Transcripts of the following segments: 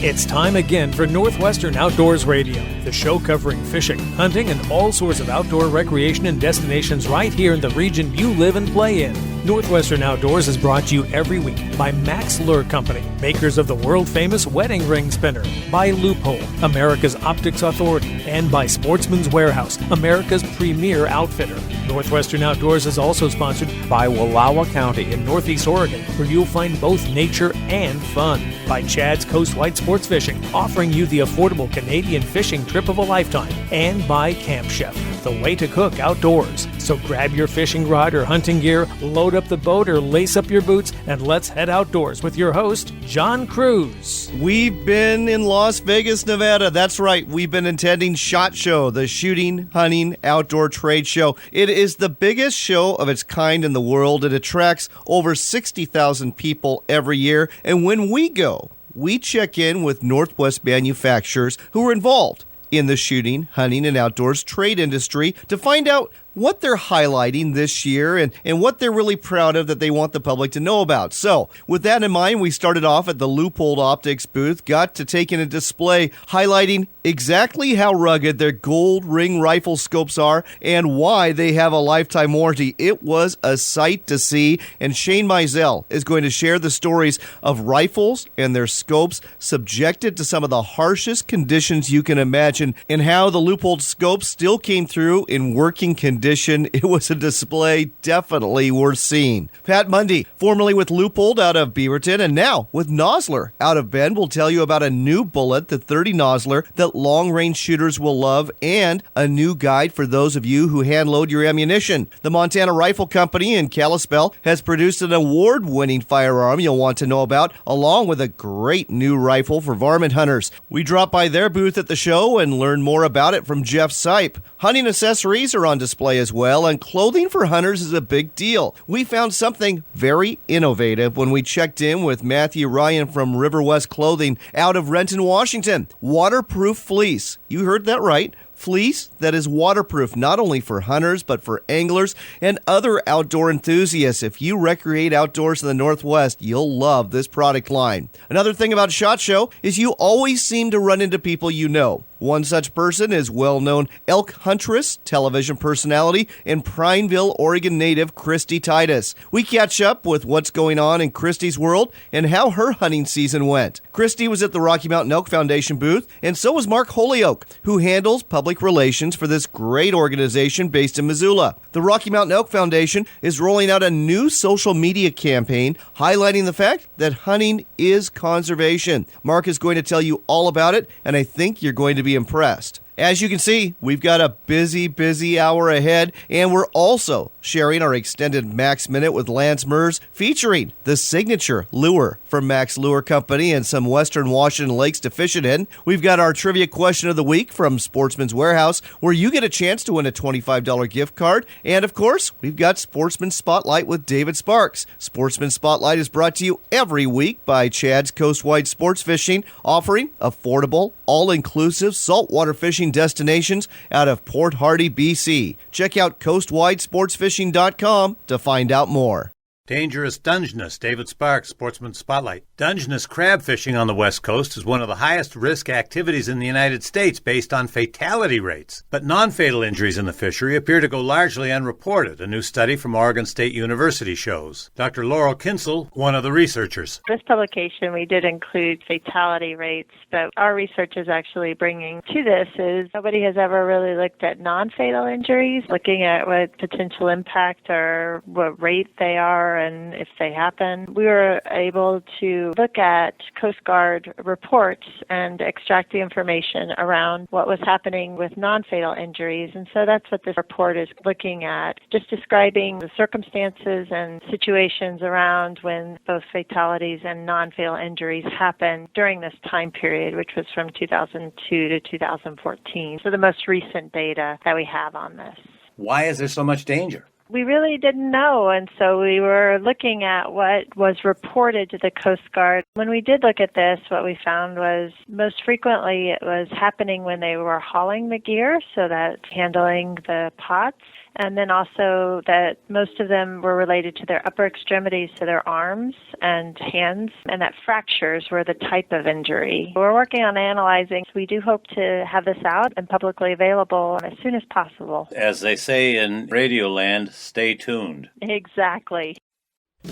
It's time again for Northwestern Outdoors Radio, the show covering fishing, hunting, and all sorts of outdoor recreation and destinations right here in the region you live and play in. Northwestern Outdoors is brought to you every week by Max Lure Company, makers of the world-famous wedding ring spinner, by Loophole, America's Optics Authority, and by Sportsman's Warehouse, America's premier outfitter. Northwestern Outdoors is also sponsored by Wallowa County in Northeast Oregon, where you'll find both nature and fun. By Chad's Coastwide Sports Fishing, offering you the affordable Canadian fishing trip of a lifetime. And by Camp Chef, the way to cook outdoors. So grab your fishing rod or hunting gear, load up the boat or lace up your boots, and let's head outdoors with your host, John Cruz. We've been in Las Vegas, Nevada. That's right. We've been attending SHOT Show, the Shooting, Hunting, Outdoor Trade Show. It is the biggest show of its kind in the world. It attracts over 60,000 people every year. And when we go, we check in with Northwest manufacturers who are involved in the shooting, hunting, and outdoors trade industry to find out what they're highlighting this year and what they're really proud of that they want the public to know about. So, with that in mind, we started off at the Loophole Optics booth, got to take in a display highlighting exactly how rugged their gold ring rifle scopes are and why they have a lifetime warranty. It was a sight to see, and Shane Mizell is going to share the stories of rifles and their scopes subjected to some of the harshest conditions you can imagine, and how the Loophole scopes still came through in working conditions. It was a display definitely worth seeing. Pat Mundy, formerly with Loophole out of Beaverton and now with Nosler out of Bend, will tell you about a new bullet, the 30 Nosler, that long-range shooters will love, and a new guide for those of you who hand-load your ammunition. The Montana Rifle Company in Kalispell has produced an award-winning firearm you'll want to know about, along with a great new rifle for varmint hunters. We drop by their booth at the show and learn more about it from Jeff Sipe. Hunting accessories are on display as well, and clothing for hunters is a big deal. We found something very innovative when we checked in with Matthew Ryan from River West Clothing out of Renton, Washington. Waterproof fleece. You heard that right. Fleece that is waterproof not only for hunters but for anglers and other outdoor enthusiasts. If you recreate outdoors in the Northwest, you'll love this product line. Another thing about SHOT Show is you always seem to run into people you know. One such person is well-known elk huntress, television personality, and Prineville, Oregon native Christy Titus. We catch up with what's going on in Christy's world and how her hunting season went. Christy was at the Rocky Mountain Elk Foundation booth, and so was Mark Holyoke, who handles public relations for this great organization based in Missoula. The Rocky Mountain Elk Foundation is rolling out a new social media campaign highlighting the fact that hunting is conservation. Mark is going to tell you all about it, and I think you're going to be impressed. As you can see, we've got a busy hour ahead, and we're also sharing our extended Max Minute with Lance Mers, featuring the signature lure from Max Lure Company and some Western Washington lakes to fish it in. We've got our trivia question of the week from Sportsman's Warehouse, where you get a chance to win a $25 gift card. And of course, we've got Sportsman Spotlight with David Sparks. Sportsman Spotlight is brought to you every week by Chad's Coastwide Sports Fishing, offering affordable, all-inclusive saltwater fishing destinations out of Port Hardy, BC. Check out coastwidesportsfishing.com to find out more. Dangerous Dungeness, David Sparks, Sportsman Spotlight. Dungeness crab fishing on the West Coast is one of the highest risk activities in the United States based on fatality rates. But non-fatal injuries in the fishery appear to go largely unreported, a new study from Oregon State University shows. Dr. Laurel Kinsel, one of the researchers. This publication, we did include fatality rates, but our research is actually bringing to this is nobody has ever really looked at non-fatal injuries, looking at what potential impact or what rate they are and if they happen. We were able to look at Coast Guard reports and extract the information around what was happening with non-fatal injuries. And so that's what this report is looking at, just describing the circumstances and situations around when both fatalities and non-fatal injuries happened during this time period, which was from 2002 to 2014. So the most recent data that we have on this. Why is there so much danger? We really didn't know, and so we were looking at what was reported to the Coast Guard. When we did look at this, what we found was most frequently it was happening when they were hauling the gear, so that's handling the pots. And then also that most of them were related to their upper extremities, to their arms and hands, and that fractures were the type of injury. We're working on analyzing. We do hope to have this out and publicly available as soon as possible. As they say in Radioland, stay tuned. Exactly.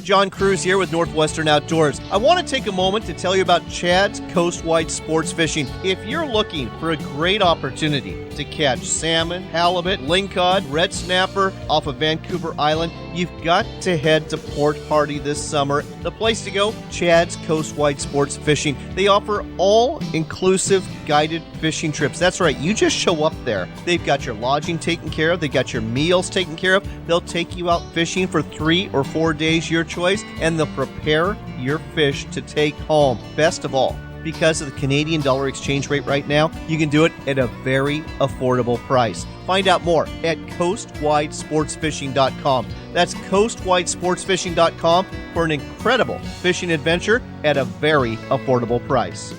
John Cruz here with Northwestern Outdoors. I want to take a moment to tell you about Chad's Coastwide Sports Fishing. If you're looking for a great opportunity to catch salmon, halibut, lingcod, red snapper off of Vancouver Island, you've got to head to Port Hardy this summer. The place to go, Chad's Coastwide Sports Fishing. They offer all-inclusive guided fishing trips. That's right, you just show up there. They've got your lodging taken care of. They got your meals taken care of. They'll take you out fishing for 3 or 4 days, your choice, and they'll prepare your fish to take home. Best of all, because of the Canadian dollar exchange rate right now, you can do it at a very affordable price. Find out more at coastwidesportsfishing.com. That's coastwidesportsfishing.com for an incredible fishing adventure at a very affordable price.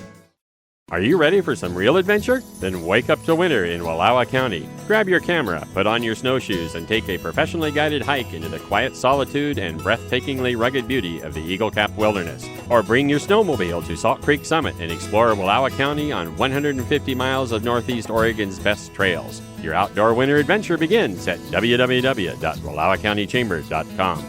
Are you ready for some real adventure? Then wake up to winter in Wallowa County. Grab your camera, put on your snowshoes, and take a professionally guided hike into the quiet solitude and breathtakingly rugged beauty of the Eagle Cap Wilderness. Or bring your snowmobile to Salt Creek Summit and explore Wallowa County on 150 miles of Northeast Oregon's best trails. Your outdoor winter adventure begins at www.wallowacountychambers.com.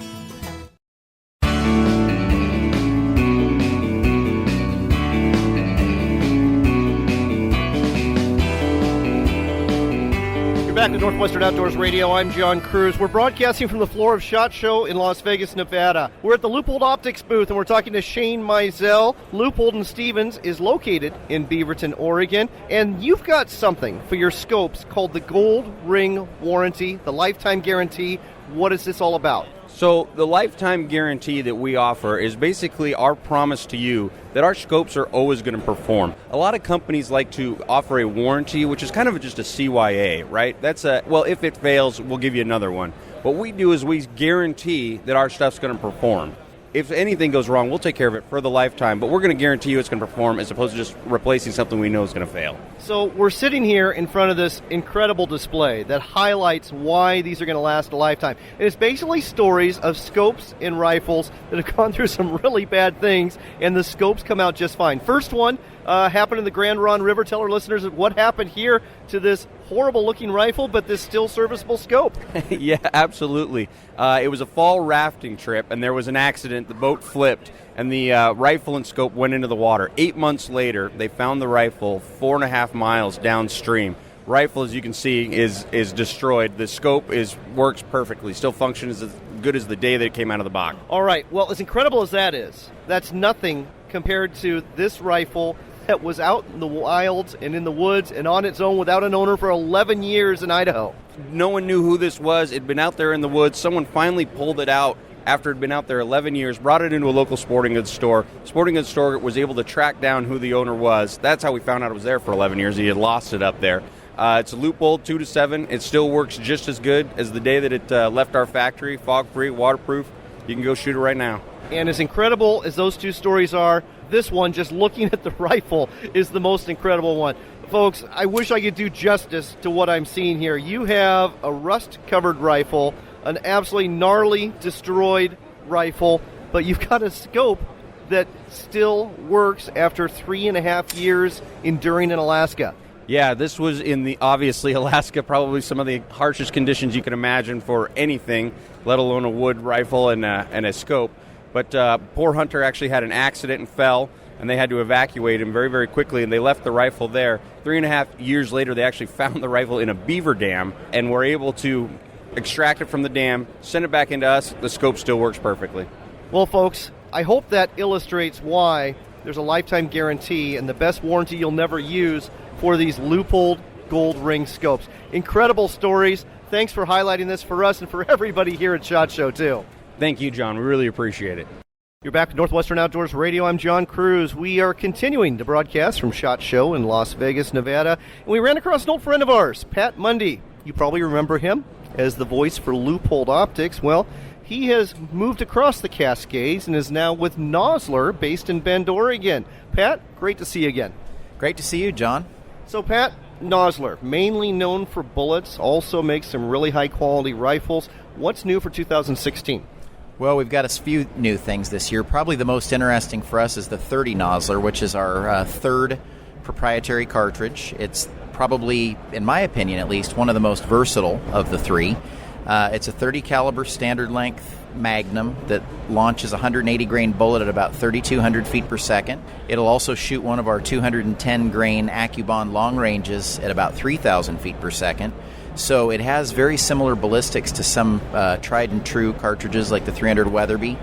Back to Northwestern Outdoors Radio. I'm John Cruz. We're broadcasting from the floor of SHOT Show in Las Vegas, Nevada. We're at the Leupold Optics booth, and we're talking to Shane Mizell. Leupold & Stevens is located in Beaverton, Oregon, and you've got something for your scopes called the Gold Ring Warranty, the lifetime guarantee. What is this all about? So the lifetime guarantee that we offer is basically our promise to you that our scopes are always going to perform. A lot of companies like to offer a warranty, which is kind of just a CYA, right? That's if it fails, we'll give you another one. What we do is we guarantee that our stuff's going to perform. If anything goes wrong, we'll take care of it for the lifetime, but we're going to guarantee you it's going to perform as opposed to just replacing something we know is going to fail. So we're sitting here in front of this incredible display that highlights why these are going to last a lifetime. And it's basically stories of scopes and rifles that have gone through some really bad things, and the scopes come out just fine. First one happened in the Grand Ronde River. Tell our listeners what happened here to this horrible-looking rifle, but this still serviceable scope. Yeah, absolutely. It was a fall rafting trip, and there was an accident. The boat flipped, and the rifle and scope went into the water. 8 months later, they found the rifle 4.5 miles downstream. Rifle, as you can see, is destroyed. The scope works perfectly, still functions as good as the day that it came out of the box. All right. Well, as incredible as that is, that's nothing compared to this rifle that was out in the wilds and in the woods and on its own without an owner for 11 years in Idaho. No one knew who this was. It'd been out there in the woods. Someone finally pulled it out after it'd been out there 11 years, brought it into a local sporting goods store. Sporting goods store was able to track down who the owner was. That's how we found out it was there for 11 years. He had lost it up there. It's a Leupold 2 to 7. It still works just as good as the day that it left our factory, fog-free, waterproof. You can go shoot it right now. And as incredible as those two stories are, this one, just looking at the rifle, is the most incredible one. Folks, I wish I could do justice to what I'm seeing here. You have a rust-covered rifle, an absolutely gnarly, destroyed rifle, but you've got a scope that still works after 3.5 years enduring in Alaska. Yeah, this was in obviously Alaska, probably some of the harshest conditions you can imagine for anything, let alone a wood rifle and a scope. But poor Hunter actually had an accident and fell, and they had to evacuate him very, very quickly, and they left the rifle there. 3.5 years later, they actually found the rifle in a beaver dam and were able to extract it from the dam, send it back into us. The scope still works perfectly. Well, folks, I hope that illustrates why there's a lifetime guarantee and the best warranty you'll never use for these Leupold Gold Ring scopes. Incredible stories. Thanks for highlighting this for us and for everybody here at SHOT Show, too. Thank you, John. We really appreciate it. You're back to Northwestern Outdoors Radio. I'm John Cruz. We are continuing to broadcast from SHOT Show in Las Vegas, Nevada. And we ran across an old friend of ours, Pat Mundy. You probably remember him as the voice for Leupold Optics. Well, he has moved across the Cascades and is now with Nosler, based in Bend, Oregon. Pat, great to see you again. Great to see you, John. So, Pat, Nosler, mainly known for bullets, also makes some really high-quality rifles. What's new for 2016? Well, we've got a few new things this year. Probably the most interesting for us is the 30 Nosler, which is our third proprietary cartridge. It's probably, in my opinion at least, one of the most versatile of the three. It's a 30 caliber standard length Magnum that launches a 180 grain bullet at about 3,200 feet per second. It'll also shoot one of our 210 grain AccuBond long ranges at about 3,000 feet per second. So it has very similar ballistics to some tried and true cartridges like the 300 Weatherby,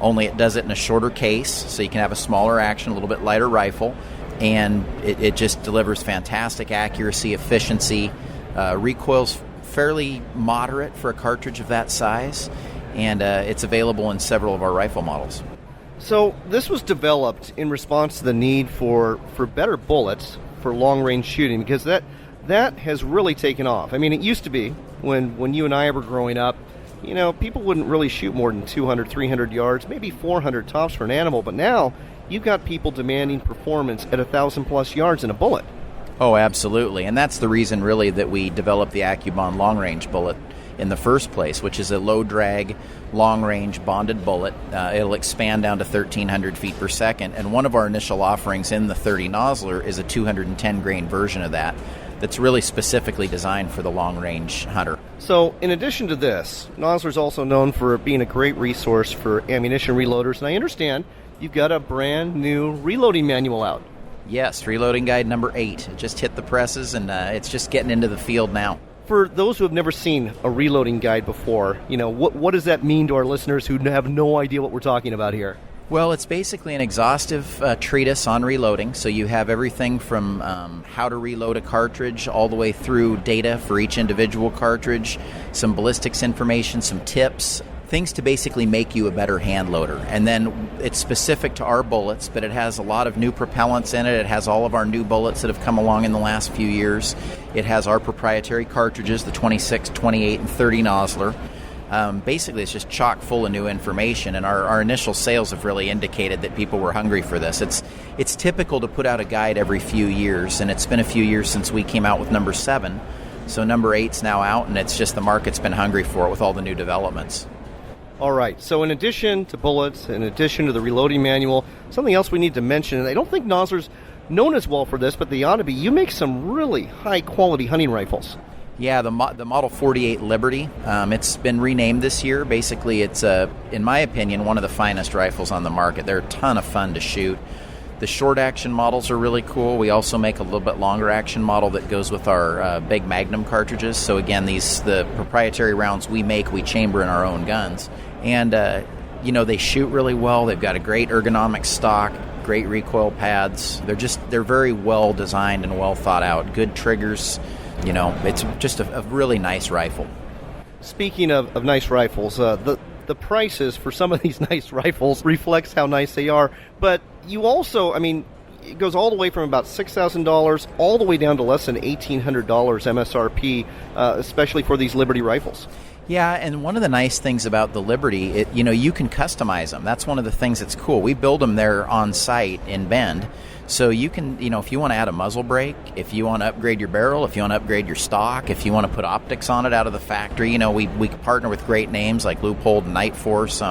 only it does it in a shorter case, so you can have a smaller action, a little bit lighter rifle, and it just delivers fantastic accuracy, efficiency. Recoil's fairly moderate for a cartridge of that size, and it's available in several of our rifle models. So this was developed in response to the need for better bullets for long-range shooting, because that has really taken off. I mean, it used to be, when you and I were growing up, you know, people wouldn't really shoot more than 200, 300 yards, maybe 400 tops for an animal, but now you've got people demanding performance at 1,000-plus yards in a bullet. Oh, absolutely, and that's the reason, really, that we developed the AccuBond long-range bullet in the first place, which is a low-drag, long-range bonded bullet. It'll expand down to 1,300 feet per second, and one of our initial offerings in the 30 Nosler is a 210 grain version of that that's really specifically designed for the long-range hunter. So, in addition to this, Nosler's also known for being a great resource for ammunition reloaders, and I understand you've got a brand new reloading manual out. Yes, Reloading Guide number 8. It just hit the presses, and it's just getting into the field now. For those who have never seen a reloading guide before, you know, what does that mean to our listeners who have no idea what we're talking about here? Well, it's basically an exhaustive treatise on reloading. So you have everything from how to reload a cartridge all the way through data for each individual cartridge, some ballistics information, some tips, things to basically make you a better hand loader. And then it's specific to our bullets, but it has a lot of new propellants in it. It has all of our new bullets that have come along in the last few years. It has our proprietary cartridges, the 26, 28, and 30 Nosler. Basically, it's just chock full of new information, and our initial sales have really indicated that people were hungry for this. It's typical to put out a guide every few years, and it's been a few years since we came out with number 7. So number 8's now out, and it's just the market's been hungry for it with all the new developments. All right, so in addition to bullets, in addition to the reloading manual, something else we need to mention, and I don't think Nosler's known as well for this, but they ought to be, you make some really high-quality hunting rifles. Yeah, the Model 48 Liberty, it's been renamed this year. Basically, it's, in my opinion, one of the finest rifles on the market. They're a ton of fun to shoot. The short-action models are really cool. We also make a little bit longer-action model that goes with our big Magnum cartridges. So again, the proprietary rounds we make, we chamber in our own guns. And, they shoot really well. They've got a great ergonomic stock, great recoil pads. They're very well designed and well thought out. Good triggers. It's just a really nice rifle. Speaking of nice rifles, the prices for some of these nice rifles reflects how nice they are. But you also, it goes all the way from about $6,000 all the way down to less than $1,800 MSRP, especially for these Liberty rifles. Yeah, and one of the nice things about the Liberty, you can customize them. That's one of the things that's cool. We build them there on site in Bend. So you can, if you want to add a muzzle brake, if you want to upgrade your barrel, if you want to upgrade your stock, if you want to put optics on it out of the factory, we partner with great names like Leupold and Night Force.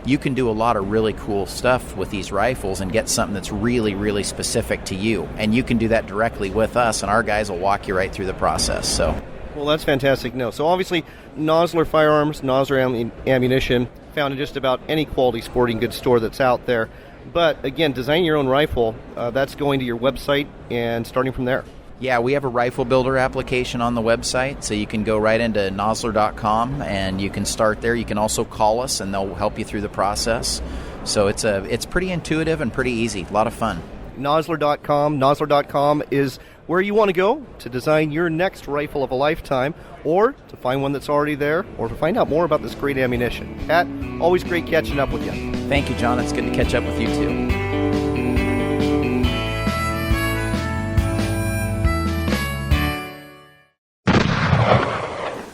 You can do a lot of really cool stuff with these rifles and get something that's really, really specific to you. And you can do that directly with us, and our guys will walk you right through the process. Well, that's fantastic. No, so obviously, Nosler firearms, Nosler ammunition, found in just about any quality sporting goods store that's out there. But again, designing your own rifle, that's going to your website and starting from there. Yeah, we have a rifle builder application on the website, so you can go right into nosler.com and you can start there. You can also call us and they'll help you through the process. So it's pretty intuitive and pretty easy. A lot of fun. Nosler.com. Nosler.com is where you want to go to design your next rifle of a lifetime, or to find one that's already there, or to find out more about this great ammunition. Pat, always great catching up with you. Thank you, John. It's good to catch up with you, too.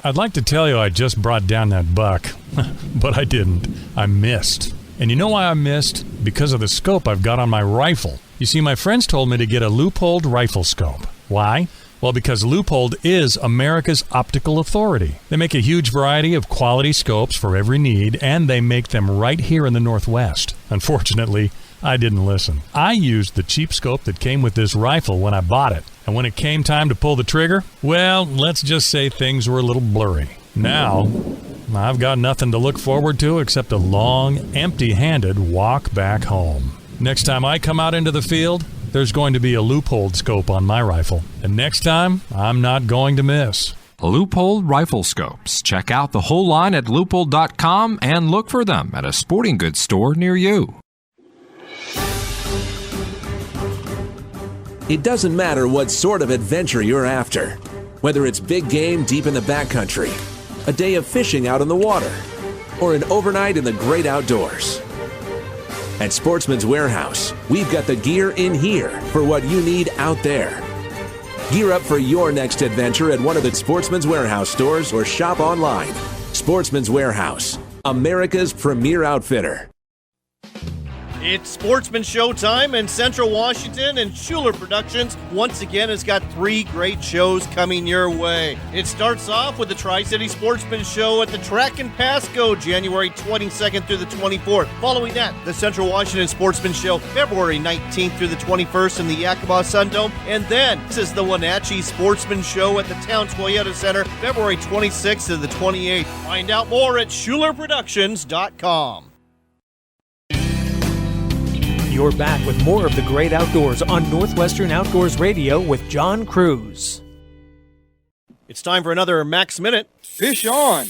I'd like to tell you I just brought down that buck, but I didn't. I missed. And you know why I missed? Because of the scope I've got on my rifle. You see, my friends told me to get a Leupold rifle scope. Why? Well, because Leupold is America's optical authority. They make a huge variety of quality scopes for every need, and they make them right here in the Northwest. Unfortunately, I didn't listen. I used the cheap scope that came with this rifle when I bought it. And when it came time to pull the trigger, well, let's just say things were a little blurry. Now, I've got nothing to look forward to except a long, empty-handed walk back home. Next time I come out into the field, there's going to be a Leupold scope on my rifle. And next time, I'm not going to miss. Leupold rifle scopes. Check out the whole line at leupold.com and look for them at a sporting goods store near you. It doesn't matter what sort of adventure you're after. Whether it's big game deep in the backcountry, a day of fishing out on the water, or an overnight in the great outdoors. At Sportsman's Warehouse, we've got the gear in here for what you need out there. Gear up for your next adventure at one of the Sportsman's Warehouse stores or shop online. Sportsman's Warehouse, America's premier outfitter. It's Sportsman Showtime in Central Washington, and Schuler Productions once again has got 3 great shows coming your way. It starts off with the Tri-City Sportsman Show at the Track and Pasco, January 22nd through the 24th. Following that, the Central Washington Sportsman Show, February 19th through the 21st in the Yakima Sun Dome. And then this is the Wenatchee Sportsman Show at the Town Toyota Center, February 26th to the 28th. Find out more at SchulerProductions.com. You're back with more of the great outdoors on Northwestern Outdoors Radio with John Cruz. It's time for another Max Minute. Fish on!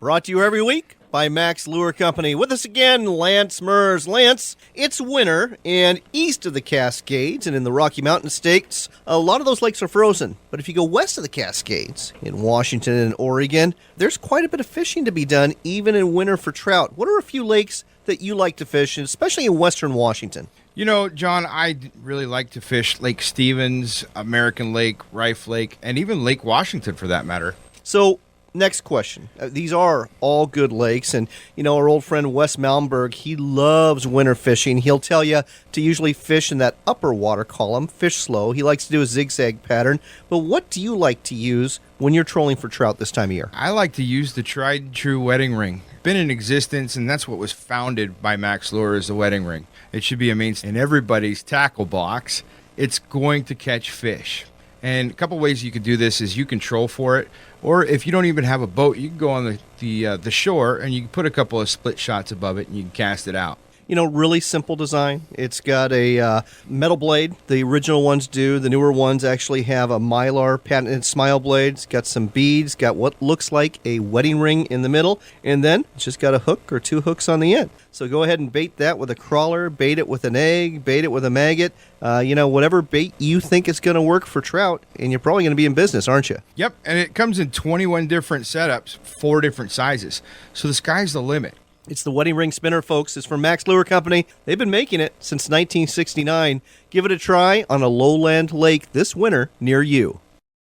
Brought to you every week by Max Lure Company. With us again, Lance Mers. Lance, it's winter, and east of the Cascades and in the Rocky Mountain States, a lot of those lakes are frozen. But if you go west of the Cascades, in Washington and Oregon, there's quite a bit of fishing to be done, even in winter for trout. What are a few lakes that you like to fish, especially in western Washington? You know, John, I really like to fish Lake Stevens, American Lake, Rife Lake, and even Lake Washington for that matter. So, next question. These are all good lakes, and, you know, our old friend Wes Malmberg, he loves winter fishing. He'll tell you to usually fish in that upper water column, fish slow. He likes to do a zigzag pattern. But what do you like to use when you're trolling for trout this time of year? I like to use the tried and true wedding ring. Been in existence, and that's what was founded by Max Lure, is the wedding ring. It should be a mainstay in everybody's tackle box. It's going to catch fish. And a couple ways you could do this is you can troll for it, or if you don't even have a boat, you can go on the shore and you can put a couple of split shots above it and you can cast it out. You know, really simple design. It's got a metal blade. The original ones do. The newer ones actually have a Mylar patented smile blade. It's got some beads, got what looks like a wedding ring in the middle, and then it's just got a hook or 2 hooks on the end. So go ahead and bait that with a crawler, bait it with an egg, bait it with a maggot, whatever bait you think is going to work for trout, and you're probably going to be in business, aren't you? Yep, and it comes in 21 different setups, 4 different sizes. So the sky's the limit. It's the wedding ring spinner, folks. It's from Max Lure Company. They've been making it since 1969. Give it a try on a lowland lake this winter near you.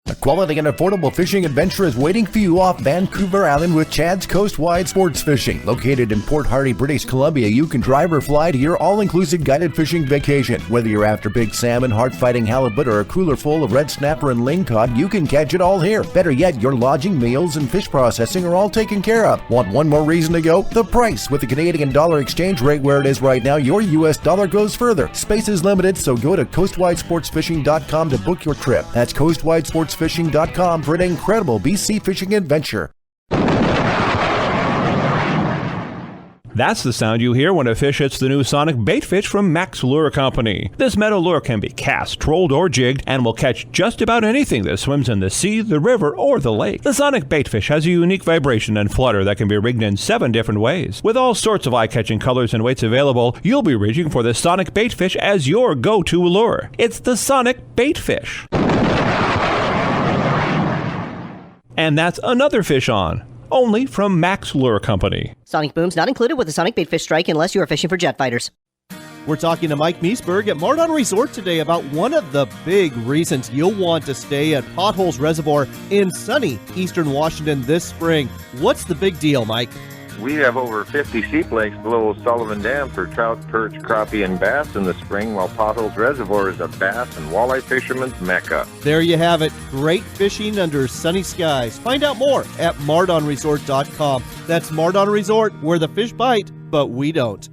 A quality and affordable fishing adventure is waiting for you off Vancouver Island with Chad's Coast-Wide Sports Fishing. Located in Port Hardy, British Columbia, you can drive or fly to your all-inclusive guided fishing vacation. Whether you're after big salmon, heart-fighting halibut, or a cooler full of red snapper and lingcod, you can catch it all here. Better yet, your lodging, meals, and fish processing are all taken care of. Want one more reason to go? The price. With the Canadian dollar exchange rate where it is right now, your U.S. dollar goes further. Space is limited, so go to coastwidesportsfishing.com to book your trip. That's coastwidesportsfishing.com for an incredible BC fishing adventure. That's the sound you hear when a fish hits the new Sonic bait fish from Max Lure Company. This metal lure can be cast, trolled, or jigged and will catch just about anything that swims in the sea, the river, or the lake. The Sonic bait fish has a unique vibration and flutter that can be rigged in 7 different ways. With all sorts of eye-catching colors and weights available, you'll be reaching for the Sonic bait fish as your go-to lure. It's the Sonic bait fish. And that's another fish on, only from Max Lure Company. Sonic booms not included with the Sonic bait fish strike unless you are fishing for jet fighters. We're talking to Mike Meisberg at Mardon Resort today about one of the big reasons you'll want to stay at Potholes Reservoir in sunny eastern Washington this spring. What's the big deal, Mike? We have over 50 sheep lakes below Sullivan Dam for trout, perch, crappie, and bass in the spring, while Potholes Reservoir is a bass and walleye fisherman's mecca. There you have it. Great fishing under sunny skies. Find out more at mardonresort.com. That's Mardon Resort, where the fish bite, but we don't.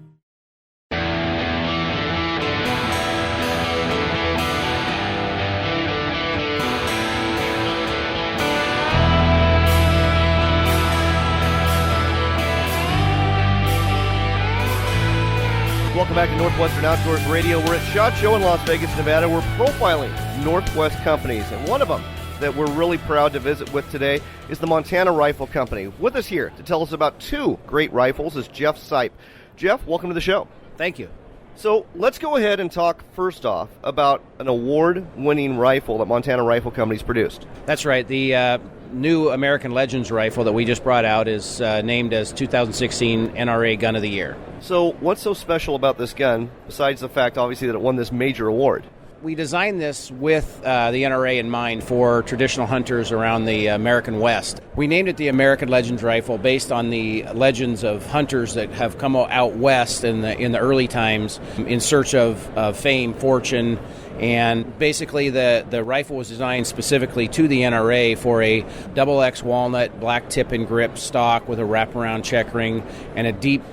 Welcome back to Northwestern Outdoors Radio. We're at SHOT Show in Las Vegas, Nevada. We're profiling Northwest companies, and one of them that we're really proud to visit with today is the Montana Rifle Company. With us here to tell us about two great rifles is Jeff Sipe. Jeff, welcome to the show. Thank you. So let's go ahead and talk first off about an award-winning rifle that Montana Rifle Company's produced. That's right. The new American Legends rifle that we just brought out is named as 2016 NRA Gun of the Year. So what's so special about this gun, besides the fact, obviously, that it won this major award? We designed this with the NRA in mind for traditional hunters around the American West. We named it the American Legends rifle based on the legends of hunters that have come out west in the early times in search of fame, fortune, and basically the rifle was designed specifically to the NRA for a double X walnut, black tip and grip stock with a wraparound check ring and a deep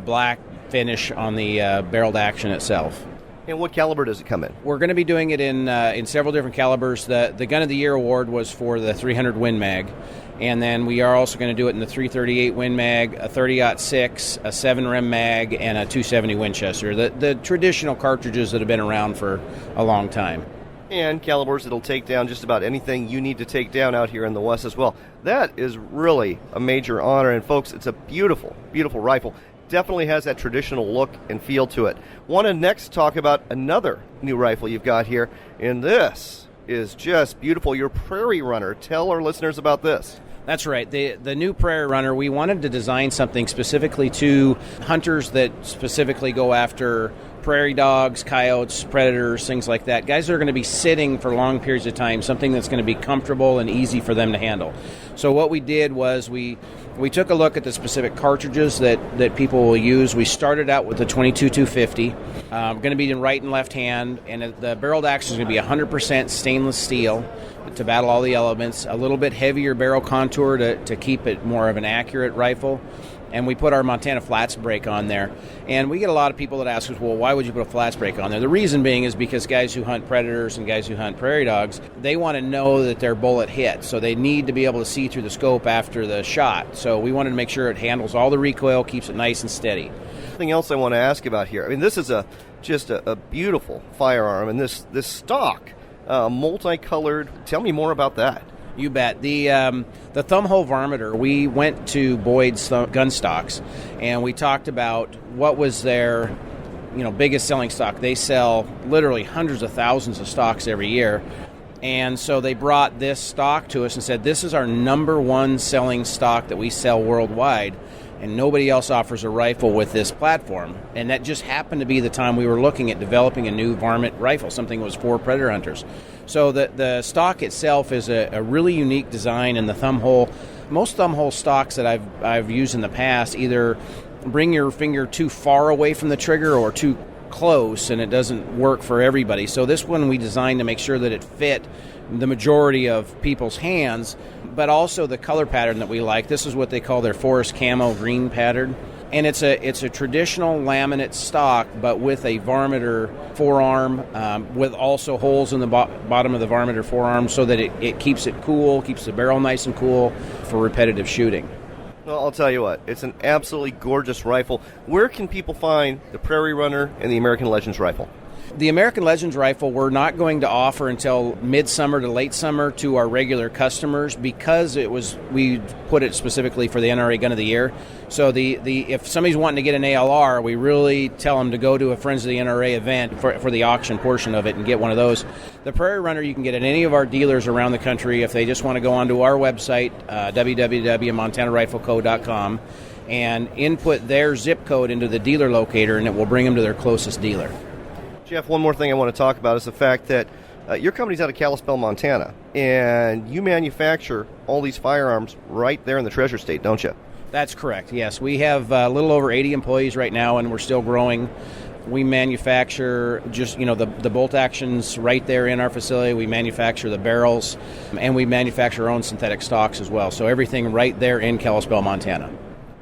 black finish on the barreled action itself. And what caliber does it come in? We're going to be doing it in several different calibers. The Gun of the Year award was for the 300 Win Mag, and then we are also going to do it in the 338 Win Mag, a 30-06, a 7-rem mag, and a 270 Winchester. The traditional cartridges that have been around for a long time. And calibers that'll take down just about anything you need to take down out here in the West as well. That is really a major honor, and folks, it's a beautiful, beautiful rifle. Definitely has that traditional look and feel to it. Want to next talk about another new rifle you've got here, and this is just beautiful. Your Prairie Runner. Tell our listeners about this. That's right. The new Prairie Runner, we wanted to design something specifically to hunters that specifically go after prairie dogs, coyotes, predators, things like that. Guys that are going to be sitting for long periods of time, something that's going to be comfortable and easy for them to handle. So what we did was we took a look at the specific cartridges that people will use. We started out with the 22-250, going to be in right and left hand, and the barreled action is going to be 100% stainless steel to battle all the elements, a little bit heavier barrel contour to keep it more of an accurate rifle. And we put our Montana flats brake on there. And we get a lot of people that ask us, well, why would you put a flats brake on there? The reason being is because guys who hunt predators and guys who hunt prairie dogs, they want to know that their bullet hit. So they need to be able to see through the scope after the shot. So we wanted to make sure it handles all the recoil, keeps it nice and steady. Something else I want to ask about here. I mean, this is just a beautiful firearm, and this stock, multicolored. Tell me more about that. You bet. The thumb hole varminter, we went to Boyd's gun stocks and we talked about what was their biggest selling stock. They sell literally hundreds of thousands of stocks every year. And so they brought this stock to us and said, this is our number one selling stock that we sell worldwide. And nobody else offers a rifle with this platform. And that just happened to be the time we were looking at developing a new varmint rifle, something that was for predator hunters. So the stock itself is a really unique design, and the thumb hole, most thumb hole stocks that I've used in the past either bring your finger too far away from the trigger or too close, and it doesn't work for everybody. So this one we designed to make sure that it fit the majority of people's hands, but also the color pattern that we like. This is what they call their forest camo green pattern. And it's a traditional laminate stock, but with a varminter forearm, with also holes in the bottom of the varminter forearm so that it keeps it cool, keeps the barrel nice and cool for repetitive shooting. Well, I'll tell you what, it's an absolutely gorgeous rifle. Where can people find the Prairie Runner and the American Legends rifle? The American Legends rifle we're not going to offer until midsummer to late summer to our regular customers because we put it specifically for the NRA Gun of the Year. So if somebody's wanting to get an ALR, we really tell them to go to a Friends of the NRA event for the auction portion of it and get one of those. The Prairie Runner you can get at any of our dealers around the country if they just want to go onto our website, www.montanarifleco.com, and input their zip code into the dealer locator, and it will bring them to their closest dealer. Jeff, one more thing I want to talk about is the fact that your company's out of Kalispell, Montana, and you manufacture all these firearms right there in the Treasure State, don't you? That's correct, yes. We have a little over 80 employees right now, and we're still growing. We manufacture just, the bolt actions right there in our facility. We manufacture the barrels, and we manufacture our own synthetic stocks as well. So everything right there in Kalispell, Montana.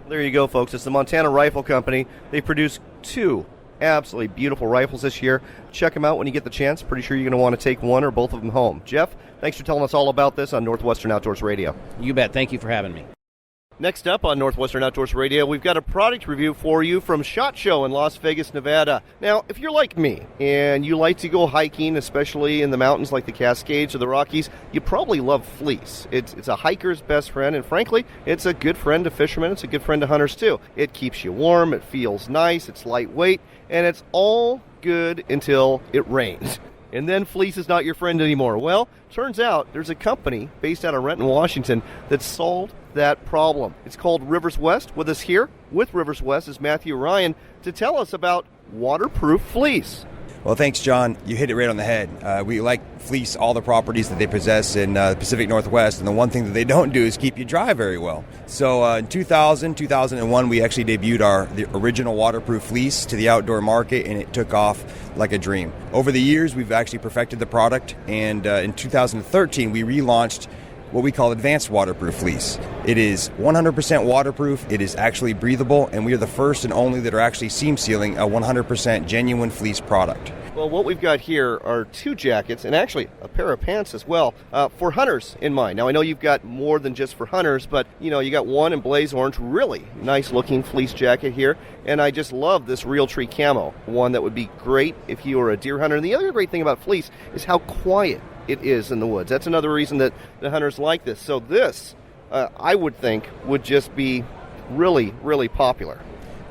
There you go, folks. It's the Montana Rifle Company. They produce 2 absolutely beautiful rifles this year. Check them out when you get the chance. Pretty sure you're going to want to take one or both of them home. Jeff, thanks for telling us all about this on Northwestern Outdoors Radio. You bet. Thank you for having me. Next up on Northwestern Outdoors Radio, we've got a product review for you from SHOT Show in Las Vegas, Nevada. Now, if you're like me and you like to go hiking, especially in the mountains like the Cascades or the Rockies, you probably love fleece. It's a hiker's best friend, and frankly, it's a good friend to fishermen. It's a good friend to hunters, too. It keeps you warm, it feels nice, it's lightweight, and it's all good until it rains. And then fleece is not your friend anymore. Well, turns out there's a company based out of Renton, Washington that solved that problem. It's called Rivers West. With us here with Rivers West is Matthew Ryan to tell us about waterproof fleece. Well, thanks, John. You hit it right on the head. We like fleece, all the properties that they possess in the Pacific Northwest, and the one thing that they don't do is keep you dry very well. So in 2001, we actually debuted the original waterproof fleece to the outdoor market, and it took off like a dream. Over the years, we've actually perfected the product, and in 2013, we relaunched what we call advanced waterproof fleece. It is 100% waterproof, it is actually breathable, and we are the first and only that are actually seam sealing a 100% genuine fleece product. Well, what we've got here are 2 jackets and actually a pair of pants as well for hunters in mind. Now, I know you've got more than just for hunters, but you got one in blaze orange, really nice looking fleece jacket here, and I just love this Realtree camo, one that would be great if you were a deer hunter. And the other great thing about fleece is how quiet it is in the woods. That's another reason that the hunters like this. So this, I would think, would just be really, really popular.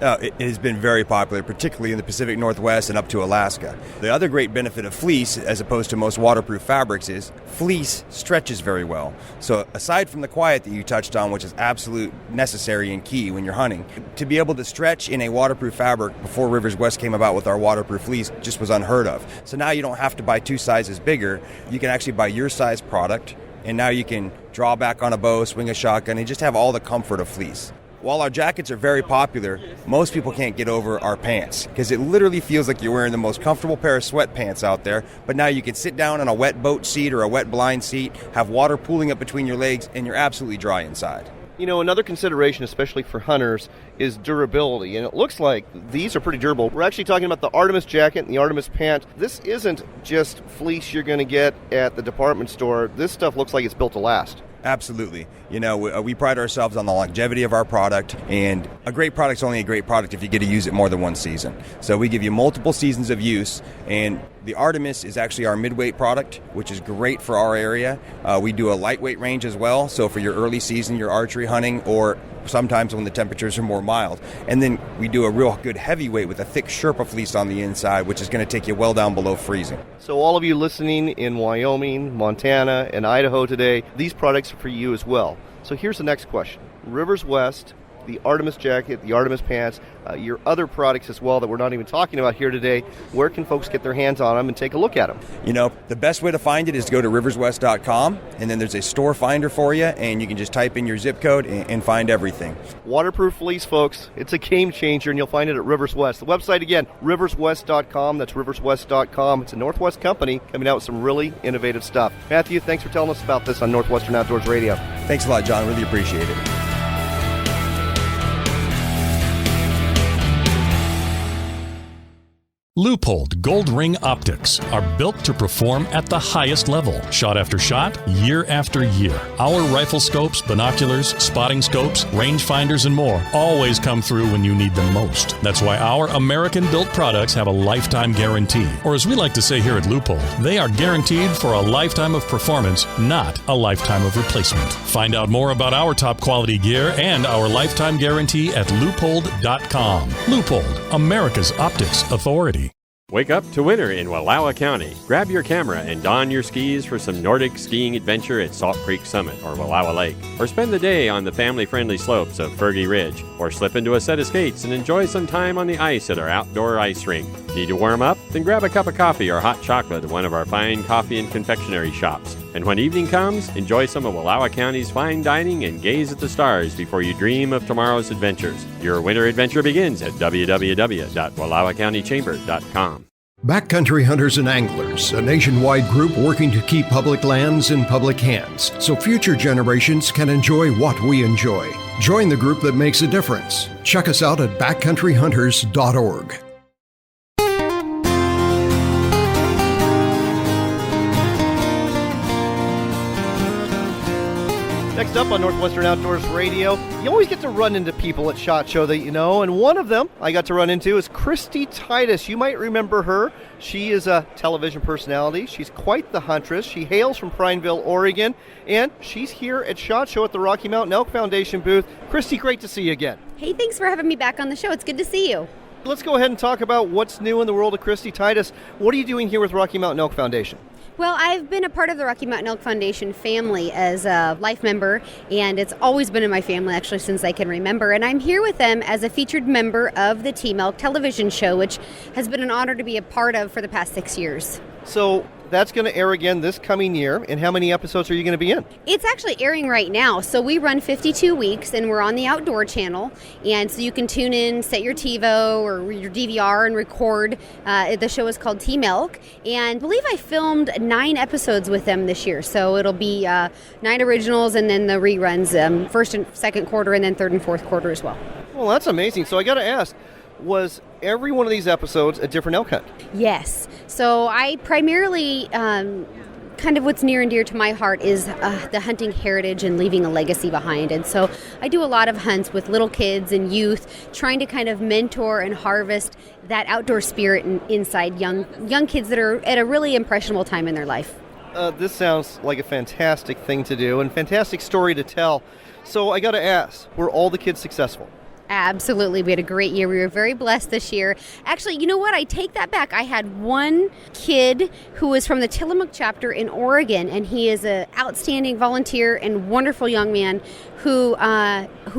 It has been very popular, particularly in the Pacific Northwest and up to Alaska. The other great benefit of fleece, as opposed to most waterproof fabrics, is fleece stretches very well. So aside from the quiet that you touched on, which is absolute necessary and key when you're hunting, to be able to stretch in a waterproof fabric before Rivers West came about with our waterproof fleece just was unheard of. So now you don't have to buy 2 sizes bigger. You can actually buy your size product, and now you can draw back on a bow, swing a shotgun, and just have all the comfort of fleece. While our jackets are very popular, most people can't get over our pants because it literally feels like you're wearing the most comfortable pair of sweatpants out there, but now you can sit down on a wet boat seat or a wet blind seat, have water pooling up between your legs, and you're absolutely dry inside. Another consideration, especially for hunters, is durability, and it looks like these are pretty durable. We're actually talking about the Artemis jacket and the Artemis pant. This isn't just fleece you're going to get at the department store. This stuff looks like it's built to last. Absolutely. We pride ourselves on the longevity of our product, and a great product's only a great product if you get to use it more than one season. So we give you multiple seasons of use, and the Artemis is actually our midweight product, which is great for our area. We do a lightweight range as well, so for your early season, your archery hunting, or sometimes when the temperatures are more mild. And then we do a real good heavyweight with a thick Sherpa fleece on the inside, which is going to take you well down below freezing. So all of you listening in Wyoming, Montana, and Idaho today, these products are for you as well. So here's the next question. Rivers West, the Artemis jacket, the Artemis pants, your other products as well that we're not even talking about here today, where can folks get their hands on them and take a look at them? The best way to find it is to go to riverswest.com, and then there's a store finder for you, and you can just type in your zip code and find everything. Waterproof fleece, folks. It's a game changer, and you'll find it at Rivers West. The website, again, riverswest.com. That's riverswest.com. It's a Northwest company coming out with some really innovative stuff. Matthew, thanks for telling us about this on Northwestern Outdoors Radio. Thanks a lot, John. Really appreciate it. Leupold Gold Ring Optics are built to perform at the highest level, shot after shot, year after year. Our rifle scopes, binoculars, spotting scopes, rangefinders, and more always come through when you need them most. That's why our American-built products have a lifetime guarantee. Or as we like to say here at Leupold, they are guaranteed for a lifetime of performance, not a lifetime of replacement. Find out more about our top quality gear and our lifetime guarantee at Leupold.com. Leupold, America's optics authority. Wake up to winter in Wallowa County. Grab your camera and don your skis for some Nordic skiing adventure at Salt Creek Summit or Wallowa Lake. Or spend the day on the family-friendly slopes of Fergie Ridge. Or slip into a set of skates and enjoy some time on the ice at our outdoor ice rink. Need to warm up? Then grab a cup of coffee or hot chocolate at one of our fine coffee and confectionery shops. And when evening comes, enjoy some of Wallowa County's fine dining and gaze at the stars before you dream of tomorrow's adventures. Your winter adventure begins at www.wallawacountychamber.com. Backcountry Hunters and Anglers, a nationwide group working to keep public lands in public hands so future generations can enjoy what we enjoy. Join the group that makes a difference. Check us out at backcountryhunters.org. Next up on Northwestern Outdoors Radio, you always get to run into people at SHOT Show that you know, and one of them I got to run into is Christy Titus. You might remember her. She is a television personality. She's quite the huntress. She hails from Prineville, Oregon, and she's here at SHOT Show at the Rocky Mountain Elk Foundation booth. Christy, great to see you again. Hey, thanks for having me back on the show. It's good to see you. Let's go ahead and talk about what's new in the world of Christy Titus. What are you doing here with Rocky Mountain Elk Foundation? Well, I've been a part of the Rocky Mountain Elk Foundation family as a life member, and it's always been in my family actually since I can remember. And I'm here with them as a featured member of the Team Elk television show, which has been an honor to be a part of for the past 6 years. So that's going to air again this coming year. And how many episodes are you going to be in? It's actually airing right now. So we run 52 weeks, and we're on the Outdoor Channel. And so you can tune in, set your TiVo or your DVR and record. The show is called Team Elk. And I believe I filmed 9 episodes with them this year. So it'll be 9 originals and then the reruns, first and second quarter and then third and fourth quarter as well. Well, that's amazing. So I got to ask, was every one of these episodes a different elk hunt? Yes. So I primarily, kind of what's near and dear to my heart is the hunting heritage and leaving a legacy behind. And so I do a lot of hunts with little kids and youth, trying to kind of mentor and harvest that outdoor spirit inside young kids that are at a really impressionable time in their life. This sounds like a fantastic thing to do and fantastic story to tell. So I got to ask, were all the kids successful? Absolutely. We had a great year. We were very blessed this year. Actually, you know what? I take that back. I had one kid who was from the Tillamook chapter in Oregon, and he is an outstanding volunteer and wonderful young man who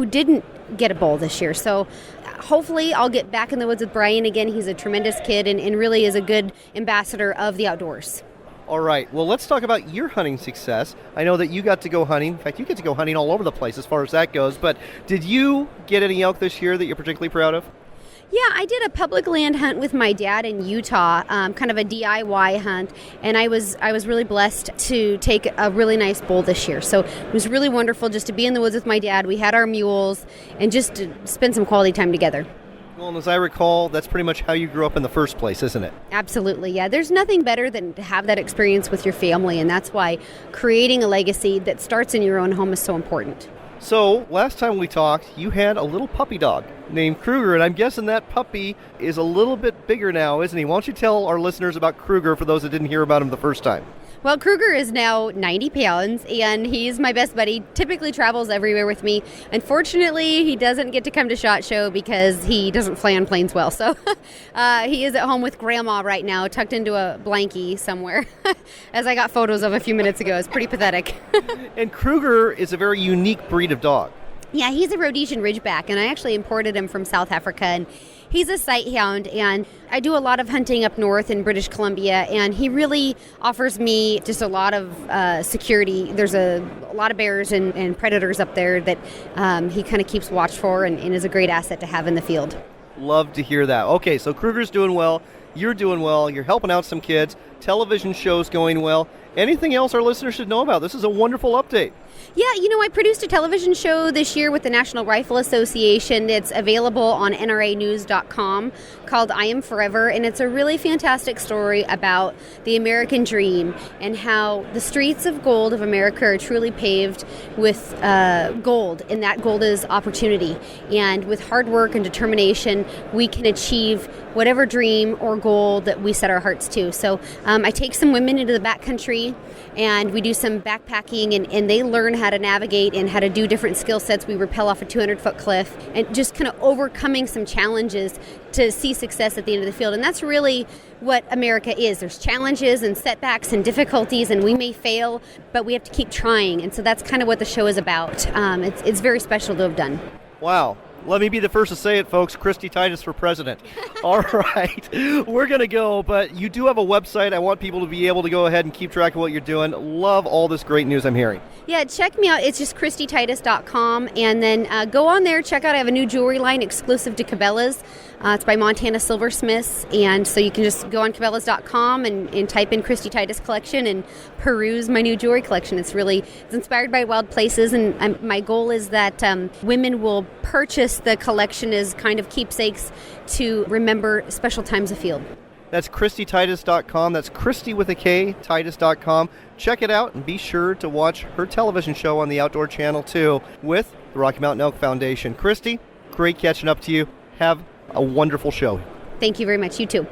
didn't get a bowl this year. So hopefully I'll get back in the woods with Brian again. He's a tremendous kid and really is a good ambassador of the outdoors. All right. Well, let's talk about your hunting success. I know that you got to go hunting. In fact, you get to go hunting all over the place as far as that goes. But did you get any elk this year that you're particularly proud of? Yeah, I did a public land hunt with my dad in Utah, kind of a DIY hunt, and I was really blessed to take a really nice bull this year. So it was really wonderful just to be in the woods with my dad. We had our mules and just to spend some quality time together. Well, and as I recall, that's pretty much how you grew up in the first place, isn't it? Absolutely, yeah. There's nothing better than to have that experience with your family, and that's why creating a legacy that starts in your own home is so important. So, last time we talked, you had a little puppy dog named Kruger, and I'm guessing that puppy is a little bit bigger now, isn't he? Why don't you tell our listeners about Kruger for those that didn't hear about him the first time? Well, Kruger is now 90 pounds, and he's my best buddy, typically travels everywhere with me. Unfortunately, he doesn't get to come to SHOT Show because he doesn't fly on planes well. So he is at home with Grandma right now, tucked into a blankie somewhere, as I got photos of a few minutes ago. It's pretty pathetic. And Kruger is a very unique breed of dog. Yeah, he's a Rhodesian Ridgeback, and I actually imported him from South Africa, and he's a sight hound, and I do a lot of hunting up north in British Columbia, and he really offers me just a lot of security. There's a lot of bears and predators up there that he kind of keeps watch for and is a great asset to have in the field. Love to hear that. Okay, so Kruger's doing well, you're doing well, you're helping out some kids, television show's going well. Anything else our listeners should know about? This is a wonderful update. Yeah, I produced a television show this year with the National Rifle Association. It's available on nranews.com called I Am Forever, and it's a really fantastic story about the American dream and how the streets of gold of America are truly paved with gold, and that gold is opportunity. And with hard work and determination, we can achieve whatever dream or goal that we set our hearts to. So I take some women into the backcountry, and we do some backpacking, and they learn how to navigate and how to do different skill sets. We rappel off a 200-foot cliff and just kind of overcoming some challenges to see success at the end of the field. And that's really what America is. There's challenges and setbacks and difficulties, and we may fail, but we have to keep trying. And so that's kind of what the show is about. It's very special to have done. Wow. Let me be the first to say it, folks. Christy Titus for president. All right. We're going to go, but you do have a website. I want people to be able to go ahead and keep track of what you're doing. Love all this great news I'm hearing. Yeah, check me out. It's just ChristyTitus.com. And then go on there, check out. I have a new jewelry line exclusive to Cabela's. It's by Montana Silversmiths. And so you can just go on Cabela's.com and type in Christy Titus collection and peruse my new jewelry collection. It's inspired by wild places. And my goal is that women will purchase the collection as kind of keepsakes to remember special times afield. That's ChristyTitus.com. That's Christy with a K, Titus.com. Check it out and be sure to watch her television show on the Outdoor Channel too with the Rocky Mountain Elk Foundation. Christy, great catching up to you. Have a wonderful show. Thank you very much. You too.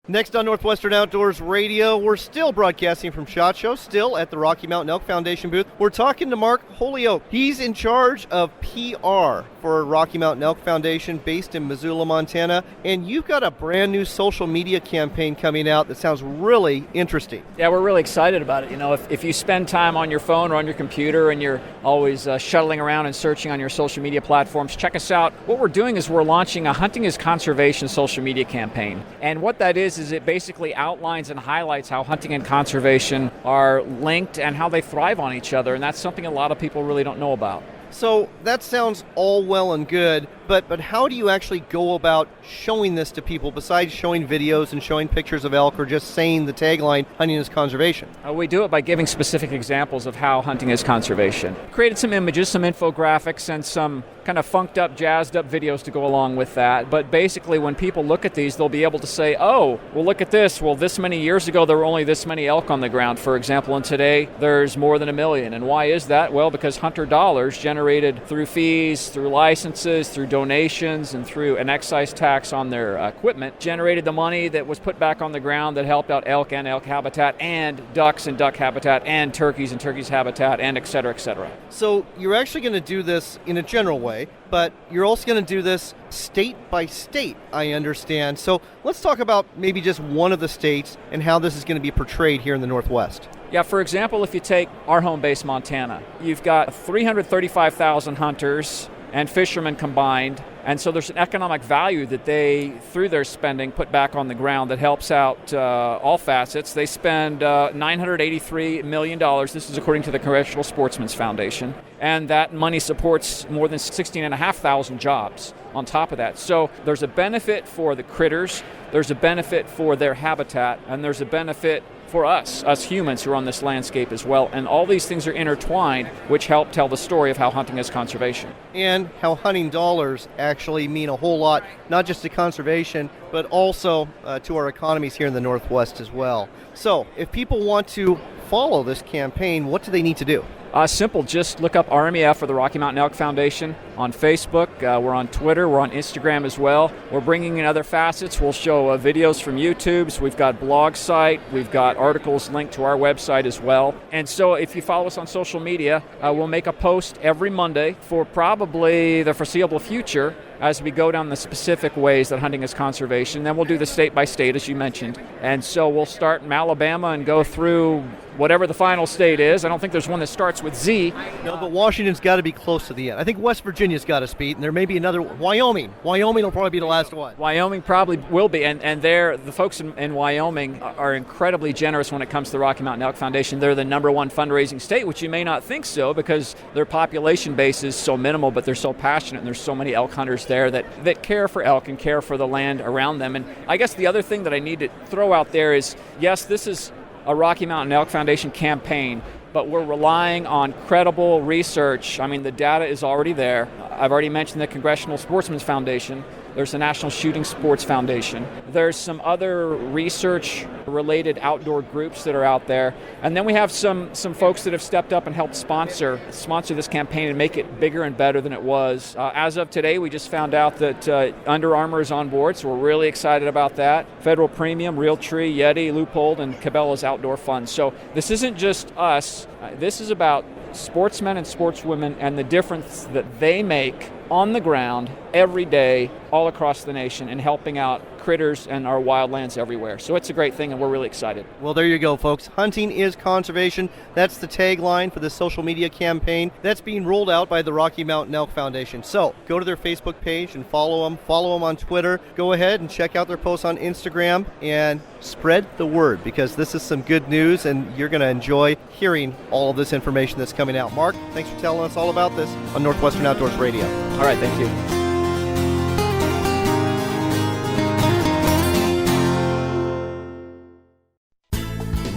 Next on Northwestern Outdoors Radio, we're still broadcasting from SHOT Show, still at the Rocky Mountain Elk Foundation booth. We're talking to Mark Holyoke. He's in charge of PR for Rocky Mountain Elk Foundation based in Missoula, Montana. And you've got a brand new social media campaign coming out that sounds really interesting. Yeah, we're really excited about it. You know, if you spend time on your phone or on your computer and you're always shuttling around and searching on your social media platforms, check us out. What we're doing is we're launching a Hunting is Conservation social media campaign. And what that is it basically outlines and highlights how hunting and conservation are linked and how they thrive on each other. And that's something a lot of people really don't know about. So that sounds all well and good, but how do you actually go about showing this to people besides showing videos and showing pictures of elk or just saying the tagline, hunting is conservation? We do it by giving specific examples of how hunting is conservation. Created some images, some infographics, and some kind of funked up, jazzed up videos to go along with that. But basically when people look at these, they'll be able to say, oh, well, look at this. Well, this many years ago, there were only this many elk on the ground, for example, and today there's more than 1 million. And why is that? Well, because hunter dollars generated through fees, through licenses, through donations, and through an excise tax on their equipment generated the money that was put back on the ground that helped out elk and elk habitat and ducks and duck habitat and turkeys habitat and et cetera, et cetera. So you're actually going to do this in a general way, but you're also going to do this state by state, I understand. So let's talk about maybe just one of the states and how this is going to be portrayed here in the Northwest. Yeah, for example, if you take our home base, Montana, you've got 335,000 hunters and fishermen combined. And so there's an economic value that they, through their spending, put back on the ground that helps out all facets. They spend $983 million. This is according to the Congressional Sportsmen's Foundation. And that money supports more than 16,500 jobs on top of that. So there's a benefit for the critters, there's a benefit for their habitat, and there's a benefit for us humans who are on this landscape as well. And all these things are intertwined, which help tell the story of how hunting is conservation. And how hunting dollars actually mean a whole lot, not just to conservation, but also to our economies here in the Northwest as well. So if people want to follow this campaign, what do they need to do? Simple. Just look up RMEF or the Rocky Mountain Elk Foundation on Facebook. We're on Twitter. We're on Instagram as well. We're bringing in other facets. We'll show videos from YouTube. So we've got blog site. We've got articles linked to our website as well. And so if you follow us on social media, we'll make a post every Monday for probably the foreseeable future as we go down the specific ways that hunting is conservation. Then we'll do the state by state, as you mentioned. And so we'll start in Alabama and go through whatever the final state is. I don't think there's one that starts with Z. No, but Washington's got to be close to the end. I think West Virginia's got us beat, and there may be another. Wyoming will probably be the last one. Wyoming probably will be, and the folks in Wyoming are incredibly generous when it comes to the Rocky Mountain Elk Foundation. They're the number one fundraising state, which you may not think so because their population base is so minimal, but they're so passionate, and there's so many elk hunters there that care for elk and care for the land around them. And I guess the other thing that I need to throw out there is, yes, this is a Rocky Mountain Elk Foundation campaign, but we're relying on credible research. I mean, the data is already there. I've already mentioned the Congressional Sportsmen's Foundation. There's the National Shooting Sports Foundation. There's some other research-related outdoor groups that are out there. And then we have some folks that have stepped up and helped sponsor this campaign and make it bigger and better than it was. As of today, we just found out that Under Armour is on board, so we're really excited about that. Federal Premium, Realtree, Yeti, Leupold, and Cabela's Outdoor Fund. So this isn't just us. This is about sportsmen and sportswomen and the difference that they make on the ground every day all across the nation in helping out critters and our wildlands everywhere. So it's a great thing, and we're really excited. Well, there you go, folks. Hunting is conservation. That's the tagline for the social media campaign that's being rolled out by the Rocky Mountain Elk Foundation. So go to their Facebook page and follow them. Follow them on Twitter. Go ahead and check out their posts on Instagram and spread the word, because this is some good news and you're going to enjoy hearing all of this information that's coming out. Mark, thanks for telling us all about this on Northwestern Outdoors Radio. All right, thank you.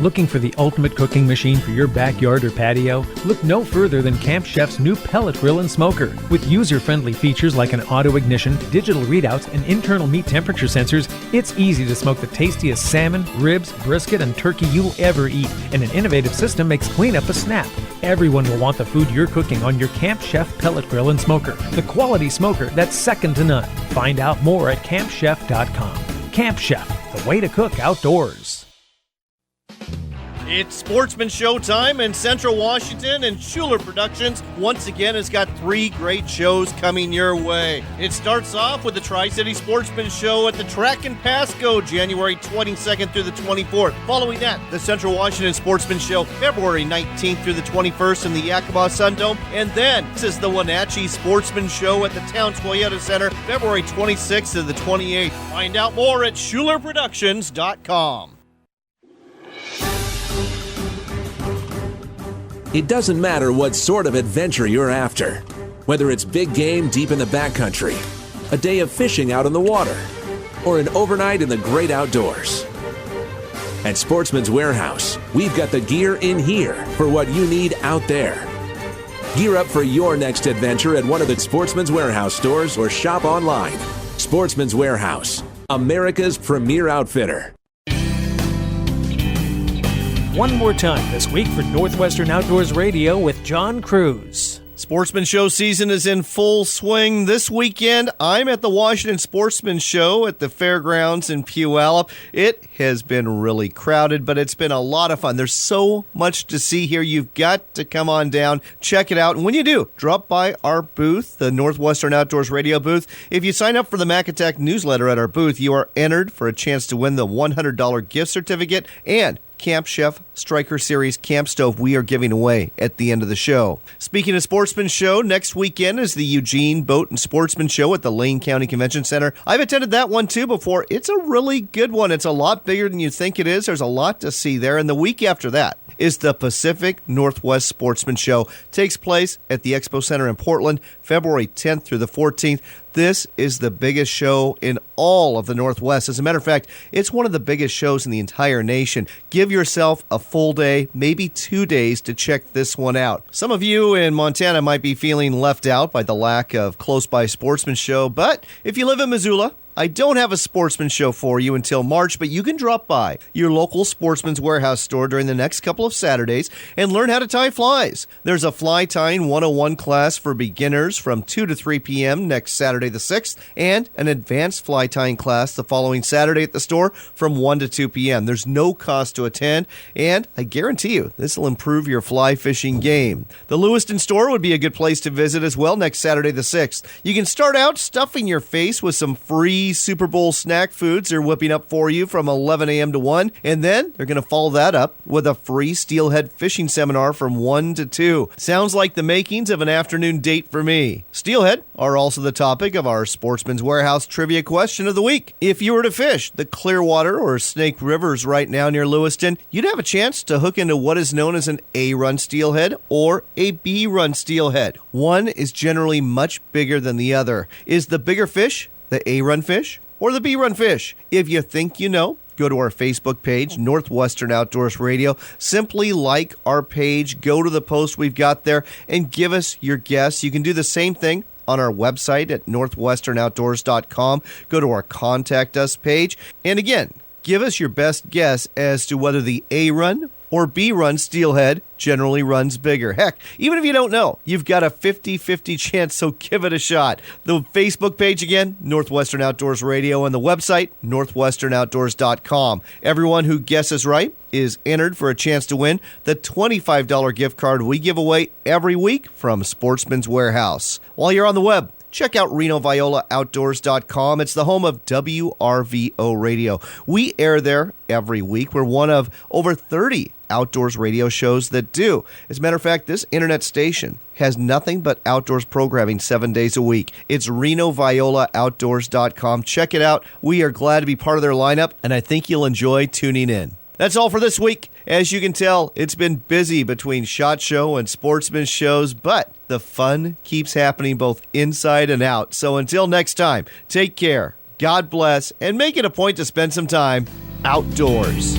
Looking for the ultimate cooking machine for your backyard or patio? Look no further than Camp Chef's new pellet grill and smoker. With user-friendly features like an auto ignition, digital readouts, and internal meat temperature sensors, it's easy to smoke the tastiest salmon, ribs, brisket, and turkey you'll ever eat. And an innovative system makes cleanup a snap. Everyone will want the food you're cooking on your Camp Chef pellet grill and smoker. The quality smoker that's second to none. Find out more at campchef.com. Camp Chef, the way to cook outdoors. It's Sportsman Showtime in Central Washington, and Schuler Productions once again has got 3 great shows coming your way. It starts off with the Tri-City Sportsman Show at the Track in Pasco, January 22nd through the 24th. Following that, the Central Washington Sportsman Show, February 19th through the 21st in the Yakima Sun Dome. And then this is the Wenatchee Sportsman Show at the Town Toyota Center, February 26th to the 28th. Find out more at SchulerProductions.com. It doesn't matter what sort of adventure you're after. Whether it's big game deep in the backcountry, a day of fishing out in the water, or an overnight in the great outdoors. At Sportsman's Warehouse, we've got the gear in here for what you need out there. Gear up for your next adventure at one of the Sportsman's Warehouse stores or shop online. Sportsman's Warehouse, America's premier outfitter. One more time this week for Northwestern Outdoors Radio with John Cruz. Sportsman Show season is in full swing. This weekend, I'm at the Washington Sportsman Show at the fairgrounds in Puyallup. It has been really crowded, but it's been a lot of fun. There's so much to see here. You've got to come on down, check it out. And when you do, drop by our booth, the Northwestern Outdoors Radio booth. If you sign up for the Mac Attack newsletter at our booth, you are entered for a chance to win the $100 gift certificate and Camp Chef Striker Series Camp Stove we are giving away at the end of the show. Speaking of Sportsman Show, next weekend is the Eugene Boat and Sportsman Show at the Lane County Convention Center. I've attended that one too before. It's a really good one. It's a lot bigger than you think it is. There's a lot to see there. And the week after that is the Pacific Northwest Sportsman Show. Takes place at the Expo Center in Portland, February 10th through the 14th. This is the biggest show in all of the Northwest. As a matter of fact, it's one of the biggest shows in the entire nation. Give yourself a full day, maybe 2 days to check this one out. Some of you in Montana might be feeling left out by the lack of close-by sportsman show, but if you live in Missoula, I don't have a sportsman show for you until March, but you can drop by your local Sportsman's Warehouse store during the next couple of Saturdays and learn how to tie flies. There's a fly tying 101 class for beginners from 2 to 3 p.m. next Saturday the 6th, and an advanced fly tying class the following Saturday at the store from 1 to 2 p.m. There's no cost to attend, and I guarantee you this will improve your fly fishing game. The Lewiston store would be a good place to visit as well next Saturday the 6th. You can start out stuffing your face with some free Super Bowl snack foods they're whipping up for you from 11 a.m. to 1, and then they're going to follow that up with a free steelhead fishing seminar from 1 to 2. Sounds like the makings of an afternoon date for me. Steelhead are also the topic of our Sportsman's Warehouse trivia question of the week. If you were to fish the Clearwater or Snake Rivers right now near Lewiston, you'd have a chance to hook into what is known as an A-run steelhead or a B-run steelhead. One is generally much bigger than the other. Is the bigger fish the A-run fish or the B-run fish? If you think you know, go to our Facebook page, Northwestern Outdoors Radio. Simply like our page, go to the post we've got there, and give us your guess. You can do the same thing on our website at northwesternoutdoors.com. Go to our Contact Us page. And again, give us your best guess as to whether the A-run or B-run steelhead generally runs bigger. Heck, even if you don't know, you've got a 50-50 chance, so give it a shot. The Facebook page again, Northwestern Outdoors Radio, and the website, northwesternoutdoors.com. Everyone who guesses right is entered for a chance to win the $25 gift card we give away every week from Sportsman's Warehouse. While you're on the web, check out RenoViolaOutdoors.com. It's the home of WRVO Radio. We air there every week. We're one of over 30 outdoors radio shows that do. As a matter of fact, this internet station has nothing but outdoors programming 7 days a week. It's RenoViolaOutdoors.com. Check it out. We are glad to be part of their lineup, and I think you'll enjoy tuning in. That's all for this week. As you can tell, it's been busy between SHOT Show and Sportsman shows, but the fun keeps happening both inside and out. So until next time, take care, God bless, and make it a point to spend some time outdoors.